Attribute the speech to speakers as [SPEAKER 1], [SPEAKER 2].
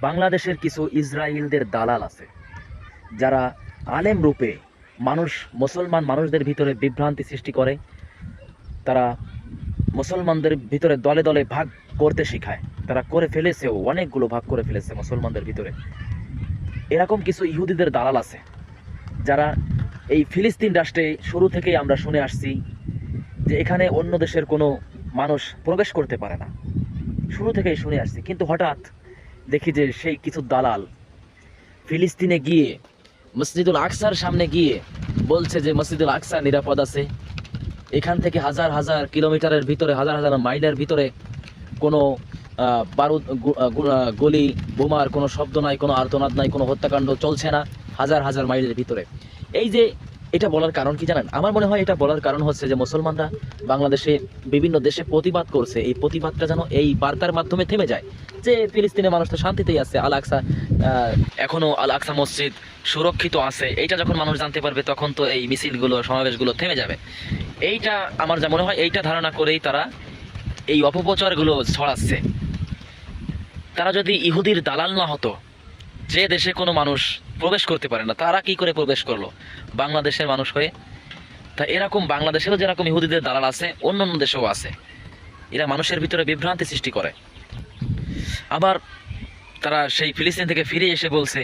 [SPEAKER 1] বাংলাদেশের কিছু ইসরায়েলদের দালাল আছে, যারা আলেম রূপে মুসলমান মানুষদের ভিতরে বিভ্রান্তি সৃষ্টি করে। তারা মুসলমানদের ভিতরে দলে দলে ভাগ করতে শেখায়। তারা করে ফেলেছেও, অনেকগুলো ভাগ করে ফেলেছে মুসলমানদের ভিতরে। এরকম কিছু ইহুদিদের দালাল আছে, যারা এই ফিলিস্তিন রাষ্ট্রে শুরু থেকেই আমরা শুনে আসছি যে এখানে অন্য দেশের কোনো মানুষ প্রবেশ করতে পারে না, শুরু থেকেই শুনে আসছি। কিন্তু হঠাৎ দেখি যে সেই কিছু দালাল ফিলিস্তিনে গিয়ে মসজিদুল আকসার সামনে গিয়ে বলছে যে মসজিদুল আকসা নিরাপদ আছে, এখান থেকে হাজার হাজার কিলোমিটারের ভিতরে, হাজার হাজার মাইলের ভিতরে কোনো বারুদ গলি বোমার কোনো শব্দ নাই, কোনো আর্তনাদ নাই, কোনো হত্যাকাণ্ড চলছে না হাজার হাজার মাইলের ভিতরে। এই যে এটা বলার কারণ কি জানেন? আমার মনে হয় এটা বলার কারণ হচ্ছে যে মুসলমানরা বাংলাদেশে বিভিন্ন দেশে প্রতিবাদ করছে, এই প্রতিবাদটা যেন এই বার্তার মাধ্যমে থেমে যায় যে ফিলিস্তিনের মানুষ তো শান্তিতেই আছে, আল আকসা এখনো আল আকসা মসজিদ সুরক্ষিত আছে। এইটা যখন মানুষ জানতে পারবে তখন তো এই মিছিলগুলো, সমাবেশগুলো থেমে যাবে। এইটা আমার যা মনে হয়, এইটা ধারণা করেই তারা এই অপপ্রচারগুলো ছড়াচ্ছে। তারা যদি ইহুদির দালাল না হতো, যে দেশে কোনো মানুষ প্রবেশ করতে পারে না, তারা কি করে প্রবেশ করলো বাংলাদেশের মানুষ হয়ে? তা এরকম বাংলাদেশেরও যেরকম ইহুদিদের দালাল আছে, অন্য অন্য দেশেও আছে। এরা মানুষের ভিতরে বিভ্রান্তি সৃষ্টি করে। আবার তারা সেই ফিলিস্তিন থেকে ফিরে এসে বলছে